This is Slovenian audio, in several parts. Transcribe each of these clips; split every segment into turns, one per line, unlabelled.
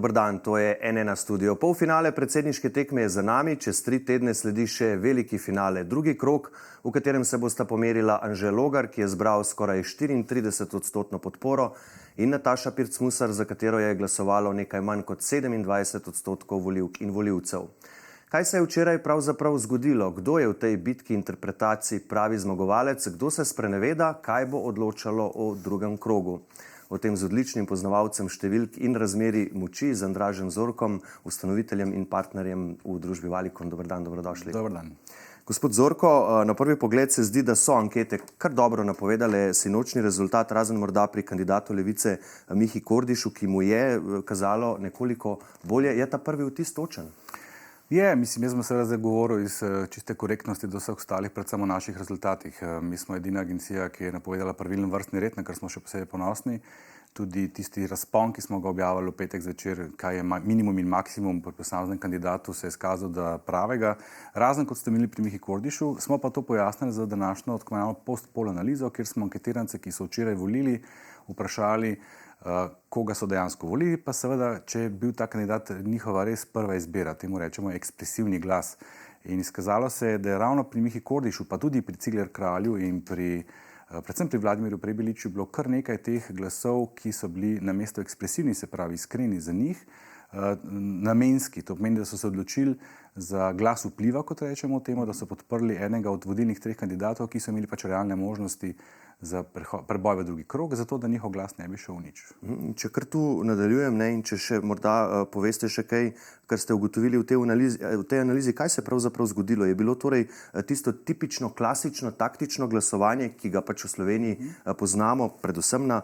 Dober dan, to je N1 studio. Polfinale predsedniške tekme je za nami, čez 3 tedne sledi še veliki finale. Drugi krog, v katerem se bosta pomerila Anže Logar, ki je zbral skoraj 34% podporo, in Nataša Pirc-Musar, za katero je glasovalo nekaj manj kot 27% volivk in volivcev. Kaj se je včeraj pravzaprav zgodilo? Kdo je v tej bitki interpretaciji pravi zmagovalec? Kdo se spreneveda? Kaj bo odločalo o drugem krogu? O tem z odličnim poznavalcem številk in razmerij moči, z Andražem Zorkom, ustanoviteljem in partnerjem v družbi Valicon. Dober dan, dobrodošli.
Dober dan.
Gospod Zorko, na prvi pogled se zdi, da so ankete kar dobro napovedale sinočni rezultat, razen morda pri kandidatu Levice Mihi Kordišu, ki mu je kazalo nekoliko bolje. Je ta prvi vtis točen?
Jaz sem seveda govoril iz čiste korektnosti do vseh ostalih, predvsem o naših rezultatih. Mi smo edina agencija, ki je napovedala pravilen vrstni red, na kar smo še posebej ponosni. Tudi tisti razpon, ki smo ga objavili v petek zvečer, kaj je minimum in maksimum pri posameznem kandidatu, se je izkazal, da pravega. Razen kot ste imeli pri Mihi Kordišu, smo pa to pojasnili za današnjo tako imenovano post-poll analizo, kjer smo anketirance, ki so včeraj volili, vprašali, koga so dejansko volili, pa seveda, če je bil ta kandidat njihova res prva izbira, temu rečemo ekspresivni glas. In izkazalo se je, da je ravno pri Mihi Kordišu, pa tudi pri Cigler Kralju in predvsem pri Vladimirju Prebiliču bilo kar nekaj teh glasov, ki so bili namesto ekspresivni, se pravi iskreni za njih, namenski. To pomeni, da so se odločili za glas vpliva, kot rečemo temu, da so podprli enega od vodilnih 3 kandidatov, ki so imeli pač realne možnosti za preboj v drugi krog, zato da njihov glas ne bi šel v nič.
Če kar tu nadaljujem, in če še morda poveste še kaj, kar ste ugotovili v tej analizi, kaj se pravzaprav zgodilo? Je bilo torej tisto tipično, klasično, taktično glasovanje, ki ga pač v Sloveniji poznamo, predvsem na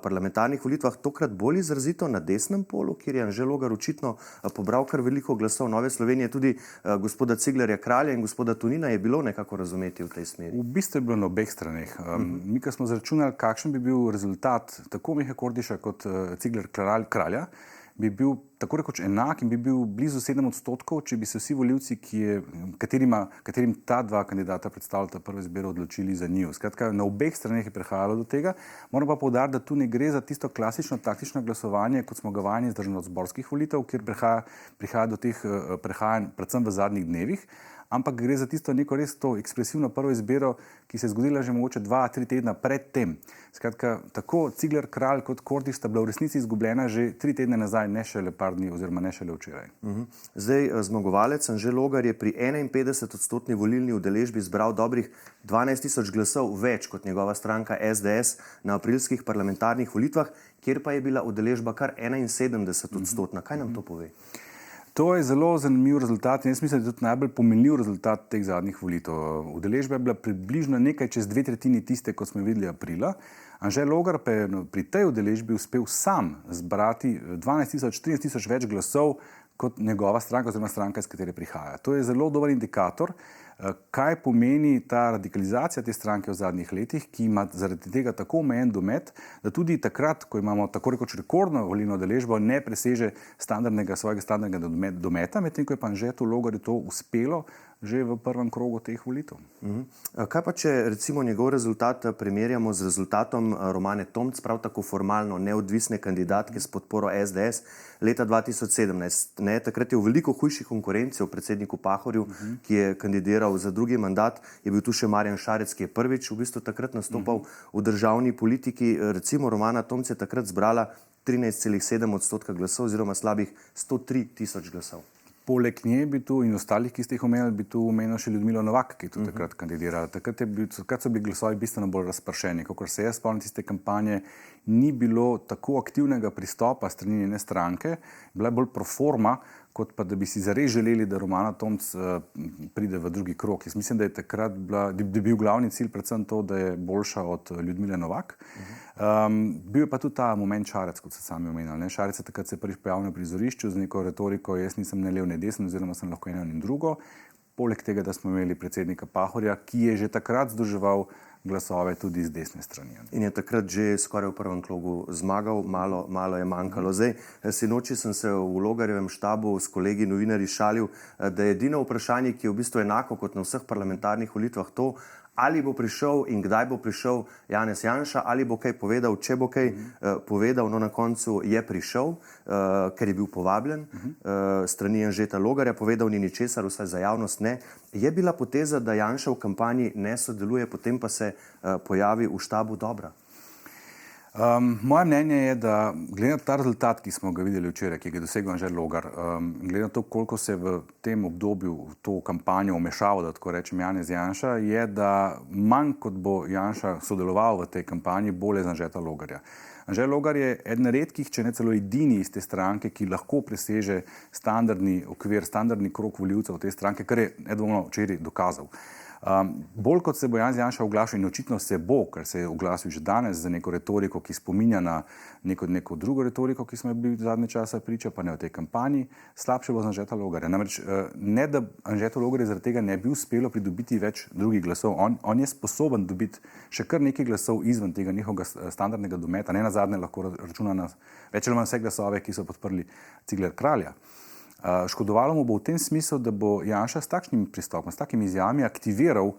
parlamentarnih volitvah, tokrat bolj izrazito na desnem polu, kjer je Anže Logar očitno pobral kar veliko glasov Nove Slovenije, tudi gospoda Ciglerja Kralja in gospoda Tonina je bilo nekako razumeti v tej smeri.
V bistvu je bilo na obeh straneh. Mi, ko smo zračunali, kakšen bi bil rezultat tako Mihe Kordiša kot Cigler Kralja, bi bil tako rekoč enak in bi bil blizu 7%, če bi se vsi volivci, katerim ta dva kandidata predstavljata prvo izbiro, odločili za njiju. Skratka, na obeh straneh je prihajalo do tega. Moram pa poudariti, da tu ne gre za tisto klasično taktično glasovanje, kot smo ga vajeni iz državnozborskih volitev, kjer prihaja do teh prehajanj predvsem v zadnjih dnevih, ampak gre za tisto neko res to ekspresivno prvo izbiro, ki se je zgodila že mogoče 2-3 tedna pred tem. Skratka, tako Cigler Kralj kot Kordiš sta bila v resnici izgubljena že 3 tedne nazaj, ne šele par dni oziroma ne šele včeraj.
Zdaj, zmagovalec Anže Logar je pri 51% volilni udeležbi zbral dobrih 12.000 glasov več kot njegova stranka SDS na aprilskih parlamentarnih volitvah, kjer pa je bila udeležba kar 71%. Kaj nam to pove?
To je zelo zanimiv rezultat in jaz mislim, da je tudi najbolj pomenljiv rezultat teh zadnjih volitev. Udeležba je bila približno nekaj čez 2/3 tiste, kot smo videli aprila. Anže Logar pa je pri tej udeležbi uspel sam zbrati 12.000, 13.000 več glasov kot njegova stranka oziroma stranka, iz katere prihaja. To je zelo dober indikator, kaj pomeni ta radikalizacija te stranke v zadnjih letih, ki ima zaradi tega tako omejen domet, da tudi takrat, ko imamo tako rekoč rekordno volilno udeležbo, ne preseže svojega standardnega dometa, medtem ko je pa Anžetu Logarju to uspelo že v prvem krogu teh volitev.
Kaj pa, če recimo njegov rezultat primerjamo z rezultatom Romane Tomc, prav tako formalno neodvisne kandidatke s podporo SDS leta 2017. Takrat je v veliko hujši konkurenci v predsedniku Pahorju, ki je kandidiral za drugi mandat, je bil tu še Marjan Šarec, ki je prvič v bistvu takrat nastopal v državni politiki. Recimo Romana Tomc je takrat zbrala 13,7% glasov oziroma slabih 103.000 glasov.
Poleg nje bi tu in ostalih, ki ste jih omenili, bi tu omenil še Ljudmilo Novak, ki je tu takrat kandidirala. Takrat so bili glasovi bistveno bolj razpršeni. Kakor se jaz spomnim tiste kampanje, ni bilo tako aktivnega pristopa strani njene stranke, bila je bolj proforma, kot pa da bi si zares želeli, da Romana Tomc pride v drugi krog. Jaz mislim, da je takrat bil glavni cilj predvsem to, da je boljša od Ljudmile Novak. Bil je pa tudi ta moment Šarec, kot ste sami omenili. Šarec je takrat se prvič pojavil na prizorišču z neko retoriko, jaz nisem ne lev ne desen, oziroma sem lahko eno in drugo. Poleg tega, da smo imeli predsednika Pahorja, ki je že takrat združeval glasove tudi z desne strani.
In je takrat že skoraj v prvem krogu zmagal, malo je manjkalo. Zdaj, sinoči sem se v Logarjevem štabu s kolegi novinarji šalil, da je edino vprašanje, ki je v bistvu enako kot na vseh parlamentarnih volitvah, to, ali bo prišel in kdaj bo prišel Janez Janša, ali bo kaj povedal, če bo kaj povedal. No, na koncu je prišel, ker je bil povabljen strani Anžeta Logarja, povedal ni ničesar, vsaj za javnost ne. Je bila poteza, da Janša v kampanji ne sodeluje, potem pa se pojavi v štabu dobra?
Moje mnenje je, da glede na ta rezultat, ki smo ga videli včeraj, ki ga je dosegel Anže Logar, glede na to, koliko se v tem obdobju v to kampanjo vmešaval, da tako rečem, Janez Janša, je, da manj kot bo Janša sodeloval v tej kampanji, bolje za Anžeta Logarja. Anže Logar je eden redkih, če ne celo edini iz te stranke, ki lahko preseže standardni okvir, standardni krog volivcev te stranke, kar je nedvomno včeraj dokazal. Bolj kot se bo Janez Janša oglašal, in očitno se bo, ker se je oglasil že danes za neko retoriko, ki spominja na neko drugo retoriko, ki smo jo bili zadnje časa priča, pa ne v tej kampanji, slabše bo za Anžeta Logarja. Namreč ne, da Anžetu Logarju zaradi tega ne bi uspelo pridobiti več drugih glasov. On je sposoben dobiti še kar nekaj glasov izven tega njihovega standardnega dometa. Ne nazadnje lahko računa na več ali manj vse glasove, ki so podprli Cigler Kralja. Škodovalo mu bo v tem smislu, da bo Janša s takšnim pristopom, s takimi izjavami aktiviral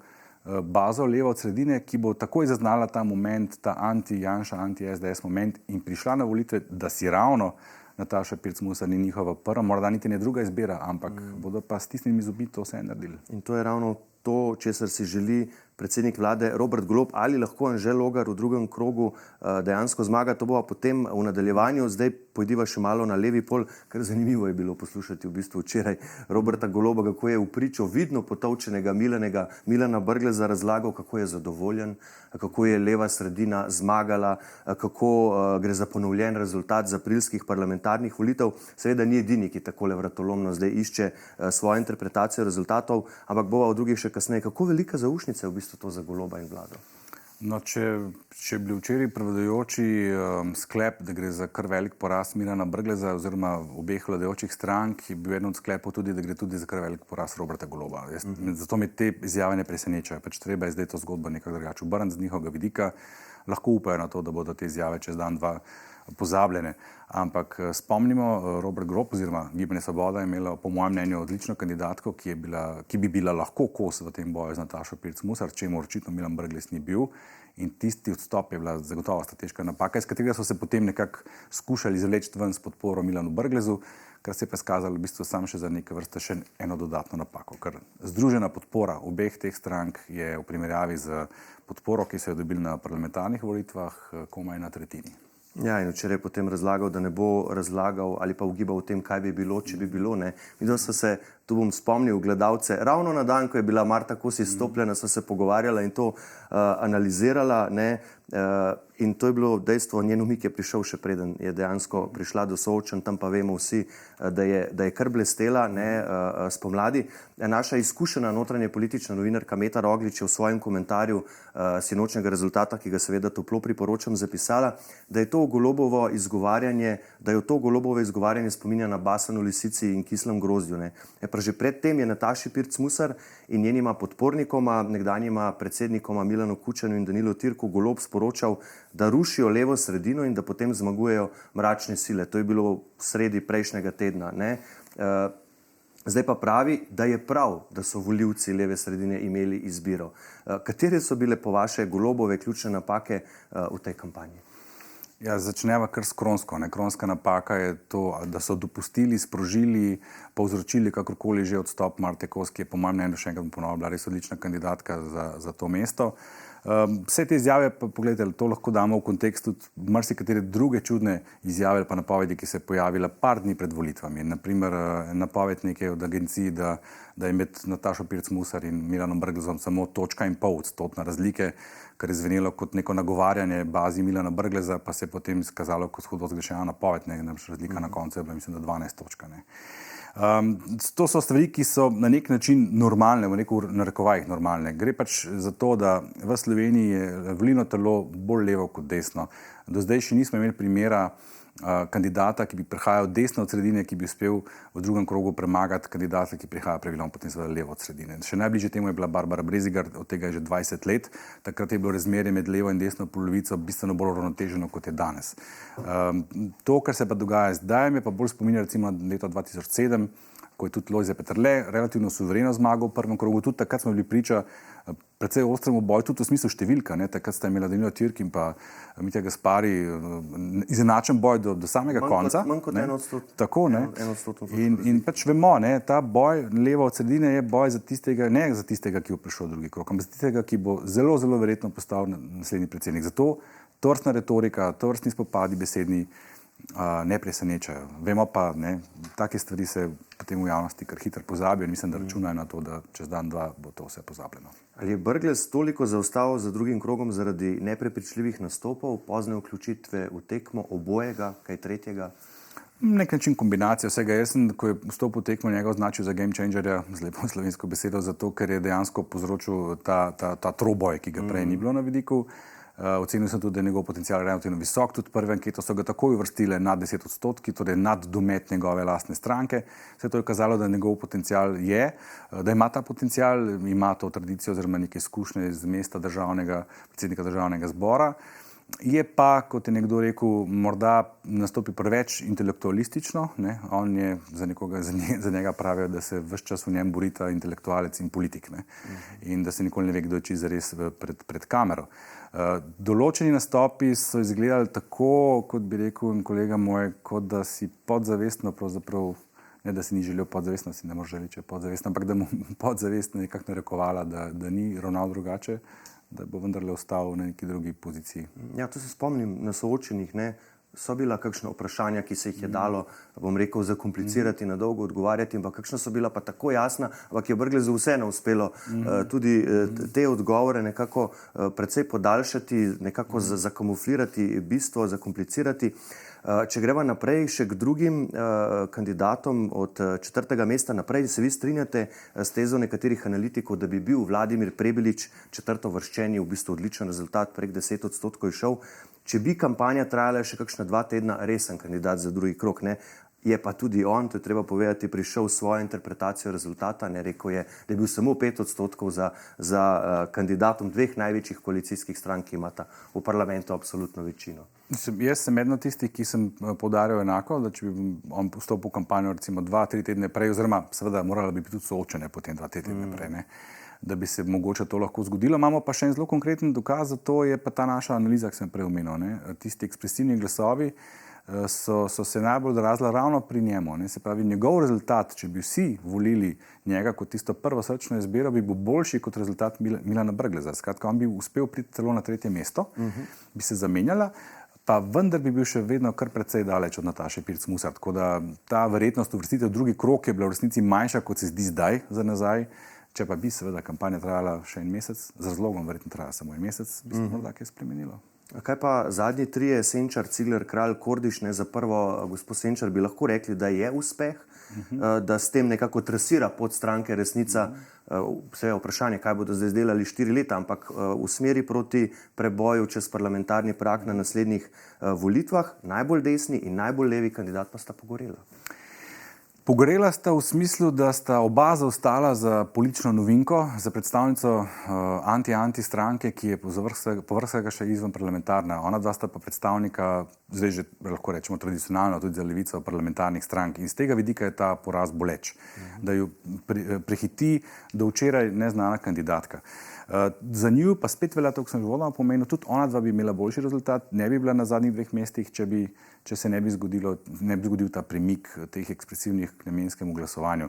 bazo levo od sredine, ki bo takoj zaznala ta moment, ta anti-Janša, anti-SDS moment in prišla na volitve, da si ravno Nataša Pirc Musar ni njihova prva, morda niti ne druga izbira, ampak bodo pa s tisnimi zobi to vse naredili. In
to je ravno to, česar si želi predsednik vlade Robert Golob. Ali lahko Anže Logar v drugem krogu dejansko zmaga, to bo potem v nadaljevanju. Zdaj pojdiva še malo na levi pol, ker zanimivo je bilo poslušati v bistvu včeraj Roberta Goloba, kako je v pričo vidno potolčenega Milana Brgleza razlagal, kako je zadovoljen, kako je leva sredina zmagala, kako gre za ponovljen rezultat z aprilskih parlamentarnih volitev. Seveda ni edini, ki takole vratolomno zdaj išče svojo interpretacijo rezultatov, ampak bova v drugih še kasneje. Kako velika zaušnica je v bistvu to za Goloba in vlado?
No, če je bil včeraj prevladujoči sklep, da gre za kar velik poraz Milana Brgleza oziroma obeh vladajočih strank, je bil eden od sklepov tudi, da gre tudi za kar velik poraz Roberta Goloba. Zato me te izjave ne presenečajo. Treba je zdaj to zgodbo nekako drugače obrniti z njihovega vidika. Lahko upajo na to, da bodo te izjave čez dan, dva pozabljene. Ampak spomnimo, Robert Golob oziroma Gibanje Svoboda je imelo po mojem mnenju odlično kandidatko, ki bi bila lahko kos v tem boju z Natašo Pirc Musar, čemu očitno Milan Brglez ni bil. In tisti odstop je bila zagotovo strateška napaka, iz katerega so se potem nekako skušali izvleči ven s podporo Milanu Brglezu, kar se je pa skazalo v bistvu sam še za neke vrste še eno dodatno napako. Ker združena podpora obeh teh strank je v primerjavi z podporo, ki so jo dobili na parlamentarnih volitvah, komaj na tretjini.
Ja, in včeraj je potem razlagal, da ne bo razlagal ali pa ugibal o tem, kaj bi bilo, če bi bilo. Videl so se, tu bom spomnil gledalce, ravno na dan, ko je bila Marta Kos izstopljena, so se pogovarjala in to analizirala. In to je bilo dejstvo, njen umik je prišel še preden je dejansko prišla do Solčan, tam pa vemo vsi, da je kar blestela spomladi. Naša izkušena notranje politična novinarka Meta Roglič je v svojem komentarju sinočnjega rezultata, ki ga seveda toplo priporočam, zapisala, da je to Golobovo izgovarjanje, spominja na basano lisici in kislem grozdju. Pa že predtem je Nataši Pirc Musar in njenima podpornikoma, nekdanjima predsednikoma Milanu Kučanu in Danilu Türku Golob sporočal, da rušijo levo sredino in da potem zmagujejo mračne sile. To je bilo sredi prejšnjega tedna. Zdaj pa pravi, da je prav, da so volivci leve sredine imeli izbiro. Katere so bile po vaše Golobove ključne napake v tej kampanji?
Ja, začneva kar s Kronsko. Kronska napaka je to, da so dopustili, sprožili, povzročili kakorkoli že odstop Marte Kos, ki je po mojem mnenju še enkrat ponovno bila res odlična kandidatka za to mesto. Vse te izjave, pa pogledajte, to lahko damo v kontekst tudi marsikatere druge čudne izjave ali pa napovedi, ki se je pojavila par dni pred volitvami. Naprimer, napoved neke od agencij, da je med Natašo Pirc Musar in Milanom Brglezom samo 0,5% razlike, kar je zvenelo kot neko nagovarjanje bazi Milana Brgleza, pa se je potem izkazalo kot hudo zgrešena napoved, razlika na koncu je bila, mislim, da 12 točk. To so stvari, ki so na nek način normalne, v narekovajih normalne. Gre pač za to, da v Sloveniji je volilno telo bolj levo kot desno. Do zdaj še nismo imeli primera kandidata, ki bi prihajal desno od sredine, ki bi uspel v drugem krogu premagati kandidata, ki prihaja praviloma potem seveda levo od sredine. Še najbližje temu je bila Barbara Brezigar, od tega je že 20 let. Takrat je bilo razmerje med levo in desno polovico bistveno bolj uravnoteženo, kot je danes. To, kar se pa dogaja zdaj, me pa bolj spominja recimo na leto 2007, ko je tudi Lojze Peterle relativno suvereno zmagal v prvem krogu. Tudi takrat smo bili priča precej ostremu boju, tudi v smislu številka. Takrat sta imela Danilo Türk in pa Mitja Gaspari izenačen boj do samega konca.
Manj kot 1%.
Tako, ne. In pač vemo, ta boj levo od sredine je boj za tistega, ne za tistega, ki bo prišel v drugi krog, ampak za tistega, ki bo zelo, zelo verjetno postal naslednji predsednik. Zato tovrstna retorika, tovrstni spopadi besedni ne presenečajo. Vemo pa, take stvari se potem v javnosti kar hitro pozabijo in mislim, da računajo na to, da čez dan, dva bo to vse pozabljeno.
Ali je Brglez toliko zaostal za drugim krogom zaradi neprepričljivih nastopov, pozne vključitve v tekmo, obojega, kaj tretjega?
Nek način kombinacija vsega. Jaz sem, ko je vstopil v tekmo, njega označil za game changerja, z lepo slovensko besedo, zato ker je dejansko povzročil ta troboj, ki ga prej ni bilo na vidiku. Ocenil sem tudi, da je njegov potencial relativno visok. Tudi prve ankete so ga takoj uvrstile nad 10%, torej nad domet njegove lastne stranke. Vse to je kazalo, da njegov potencial je, da ima ta potencial, ima to tradicijo oziroma neke izkušnje iz mesta predsednika državnega zbora. Je pa, kot je nekdo rekel, morda nastopi preveč intelektualistično. On je za njega pravijo, da se ves čas v njem borita intelektualec in politik. In da se nikoli ne ve, kdo je čisto zares pred kamero. Določeni nastopi so izgledali tako, kot bi rekel kolega moj, kot da si podzavestno pravzaprav, ne da si ni želel podzavestno, si ne more želeti, če je podzavestno, ampak da mu podzavestno nekako narekovala, da ni ravnal drugače, da bo vendarle ostal na neki drugi poziciji.
Ja, to se spomnim na soočenih, so bila kakšna vprašanja, ki se jih je dalo, bom rekel, zakomplicirati, na dolgo odgovarjati, ampak kakšna so bila pa tako jasna, ampak je Brglezu vseeno uspelo tudi te odgovore nekako precej podaljšati, nekako zakamuflirati bistvo, zakomplicirati. Če greva naprej še k drugim kandidatom od 4. mesta naprej, se vi strinjate s tezo nekaterih analitikov, da bi bil Vladimir Prebilič četrtovrščeni, v bistvu odličen rezultat, prek 10% je šel. Če bi kampanja trajala še kakšna 2 tedna, resen kandidat za drugi krog, je pa tudi on, to je treba povedati, prišel s svojo interpretacijo rezultata, rekel je, da je bil samo 5% za kandidatom dveh največjih koalicijskih strank, ki imata v parlamentu absolutno večino.
Jaz sem eden od tistih, ki sem poudarjal enako, da če bi on vstopil v kampanjo recimo 2-3 tedne prej, oziroma seveda morala bi biti tudi soočene potem 2-3 tedne prej, da bi se mogoče to lahko zgodilo. Imamo pa še en zelo konkreten dokaz za to, je pa ta naša analiza, ki sem prej omenil. Tisti ekspresivni glasovi so se najbolj odrazili ravno pri njemu. Se pravi, njegov rezultat, če bi vsi volili njega kot tisto prvo srčno izbiro, bi bil boljši kot rezultat Milana Brgleza. Skratka, on bi uspel priti celo na 3. mesto, bi se zamenjala, pa vendar bi bil še vedno kar precej daleč od Nataše Pirc Musar. Tako da ta verjetnost uvrstitve v drugi krog je bila v resnici manjša, kot se zdi zdaj za nazaj. Če pa bi seveda kampanja trajala še en mesec, z razlogom verjetno traja samo en mesec, bi se morda kaj spremenilo.
Kaj pa zadnji trije, Senčar, Cigler, Kralj, Kordiš, za prvo gospod Senčar bi lahko rekli, da je uspeh, da s tem nekako trasira pod stranke Resnica, vse je vprašanje, kaj bodo zdaj delali 4 leta, ampak v smeri proti preboju čez parlamentarni prag na naslednjih volitvah, najbolj desni in najbolj levi kandidat pa sta pogorela.
Pogorela sta v smislu, da sta oba zaostala za politično novinko, za predstavnico anti-anti stranke, ki je povrh vsega še izven parlamentarna. Ona dva sta pa predstavnika, zdaj že lahko rečemo tradicionalno, tudi za levico parlamentarnih strank. In z tega vidika je ta poraz boleč, da jo prehiti do včeraj neznana kandidatka. Za njo pa spet velja to, ko sem že vodoma pomenil, tudi ona dva bi imela boljši rezultat, ne bi bila na zadnjih 2 mestih, če se ne bi zgodil ta premik teh ekspresivnih k namenskemu glasovanju.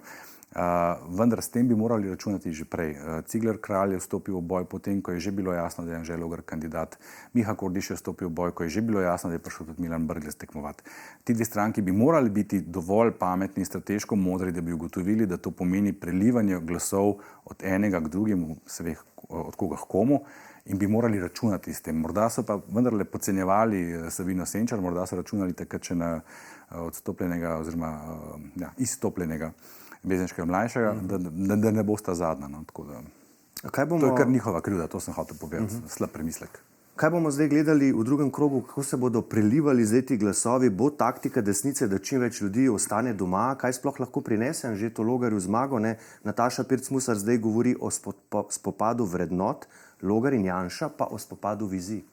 Vendar s tem bi morali računati že prej. Cigler Kralj je vstopil v boj potem, ko je že bilo jasno, da je Anže Logar kandidat. Miha Kordiš je vstopil v boj, ko je že bilo jasno, da je prišel tudi Milan Brglez tekmovati. Ti dve stranki bi morali biti dovolj pametni in strateško modri, da bi ugotovili, da to pomeni prelivanje glasov od enega k drugemu, seveda od koga k komu, in bi morali računati s tem. Morda so pa vendarle podcenjevali Sabino Senčar, morda so računali takrat še na odstopljenega oziroma izstopljenega Bezniškega mlajšega, da ne bosta zadnja. To je kar njihova krivda, to sem hotel povedati, slab premislek.
Kaj bomo zdaj gledali v drugem krogu, kako se bodo prelivali zdaj ti glasovi? Bo taktika desnice, da čim več ljudi ostane doma? Kaj sploh lahko prinese Anže Logarju zmago? Ne? Nataša Pirc-Musar zdaj govori o spopadu vrednot, Logar in Janša pa o spopadu vizij.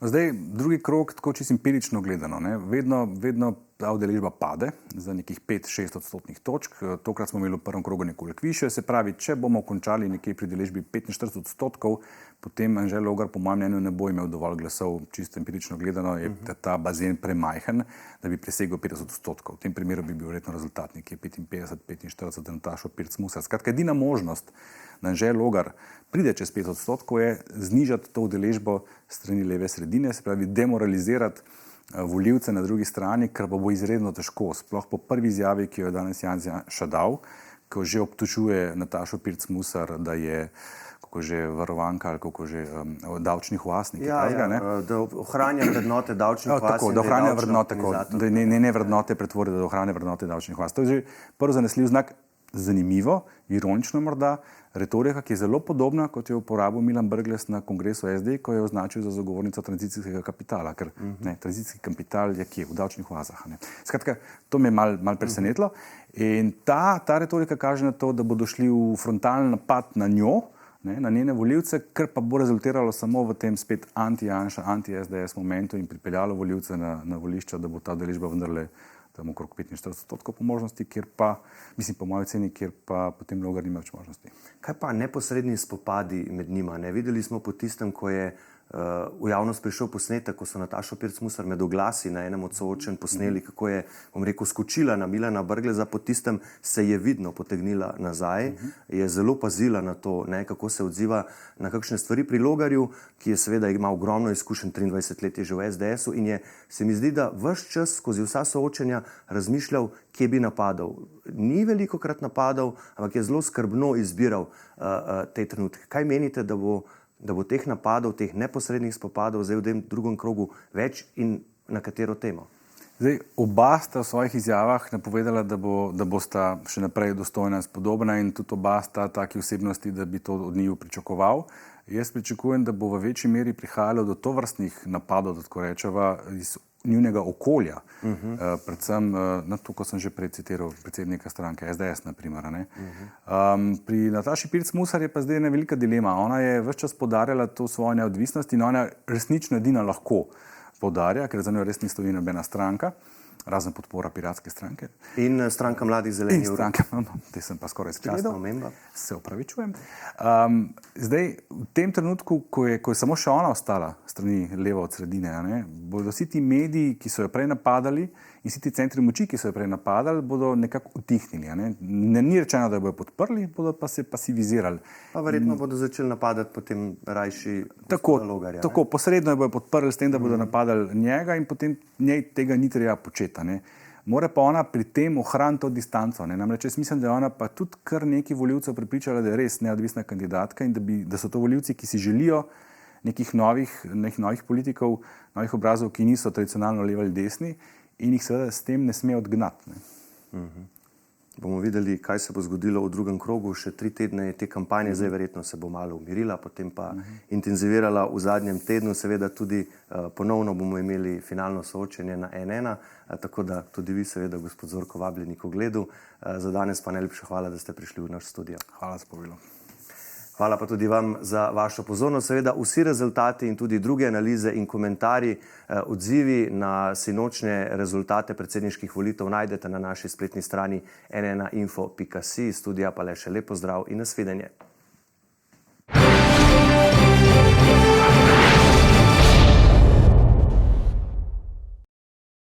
Zdaj, drugi krog, tako čisto empirično gledano, vedno ta udeležba pade za nekih 5-6 odstotnih točk. Tokrat smo imeli v prvem krogu nekoliko više. Se pravi, če bomo končali nekje pri udeležbi 45 odstotkov, potem Anže Logar po mojem mnenju ne bo imel dovolj glasov, čisto empirično gledano, je ta bazen premajhen, da bi presegel 50 odstotkov. V tem primeru bi bil verjetno rezultat nekje 55-45 za Natašo Pirc-Musar. Skratka, edina možnost, da Anže Logar pride čez 5 odstotkov, je znižati to udeležbo strani leve sredine, se pravi demoralizirati volivce na drugi strani, kar pa bo izredno težko, sploh po prvi izjavi, ki jo je danes Janša dal, ko že obtožuje Natašo Pirc-Musar, da je kako že varovanka ali kako že davčnih oaz.
Da ohranja vrednote davčnih oaz.
Tako, da ohranja vrednote, da ne vrednote pretvori, da ohranja vrednote davčnih oaz. To je že prvi zanesljiv znak. Zanimivo, ironično morda, retorika, ki je zelo podobna, kot je uporabil Milan Brglez na kongresu SD, ko je označil za zagovornico tranzicijskega kapitala, ker tranzicijski kapital je kje? V davčnih oazah. Skratka, to me je mal presenetilo. In ta retorika kaže na to, da bodo šli v frontalni napad na njo, na njene volivce, kar pa bo rezultiralo samo v tem spet anti-Janša, anti-SDS momentu in pripeljalo volivce na volišča, da bo ta udeležba vendarle tam okrog 45% po možnosti, kjer pa, mislim po moji oceni, kjer pa potem Logar nima več možnosti.
Kaj pa neposredni spopadi med njima? Videli smo po tistem, ko je v javnost prišel posnetek, ko so Natašo Pirc-Musar med oglasi na enem od soočenj posneli, kako je, skočila na Milana Brgleza, po tistem se je vidno potegnila nazaj, je zelo pazila na to, kako se odziva na kakšne stvari pri Logarju, ki je seveda ima ogromno izkušenj, 23 let je že v SDS-u in se mi zdi, da ves čas skozi vsa soočenja razmišljal, kje bi napadal. Ni velikokrat napadal, ampak je zelo skrbno izbiral te trenutke. Kaj menite, da bo teh napadov, teh neposrednih spopadov zdaj v tem drugem krogu več in na katero temo?
Zdaj, oba sta v svojih izjavah napovedala, da bosta še naprej dostojna in spodobna in tudi oba sta taki osebnosti, da bi to od njiju pričakoval. Jaz pričakujem, da bo v večji meri prihajalo do tovrstnih napadov, da tako rečeva, iz njunega okolja. Predvsem na to, ko sem že prej citiral predsednika stranke SDS, naprimer. Pri Nataši Pirc-Musar je pa zdaj ena velika dilema. Ona je ves čas poudarjala to svojo neodvisnost in ona resnično edina lahko poudarja, ker za njo res ni stoji nobena stranka, razen podpora Piratske stranke.
In stranka Mladih zelenih.
In stranke, te sem pa skoraj spregledal. Se opravičujem. Zdaj, v tem trenutku, ko je samo še ona ostala strani levo od sredine, bodo vsi ti mediji, ki so jo prej napadali, in vsi ti centri moči, ki so jo prej napadali, bodo nekako utihnili. Ni rečeno, da jo bodo podprli, bodo pa se pasivizirali.
Pa verjetno bodo začeli napadati potem rajši Logarja.
Tako, posredno jo bodo podprli s tem, da bodo napadali njega in potem njej tega ni treba početi. Mora pa ona pri tem ohraniti to distanco. Namreč jaz mislim, da je ona pa tudi kar nekaj volivcev prepričala, da je res neodvisna kandidatka in da so to volivci, ki si želijo nekih novih politikov, novih obrazov, ki niso tradicionalno levi ali desni in jih seveda s tem ne sme odgnati.
Bomo videli, kaj se bo zgodilo v drugem krogu. Še 3 tedne je te kampanje, zdaj verjetno se bo malo umirila, potem pa intenzivirala v zadnjem tednu. Seveda tudi ponovno bomo imeli finalno soočenje na 1-1, tako da tudi vi seveda, gospod Zorko, vabljeni k ogledu. Za danes pa najlepša hvala, da ste prišli v naš studio.
Hvala za povabilo.
Hvala pa tudi vam za vašo pozornost. Seveda vsi rezultati in tudi druge analize in komentarji, odzivi na sinočnje rezultate predsedniških volitev najdete na naši spletni strani n1info.si. Studija pa le še lep pozdrav in nasvidenje.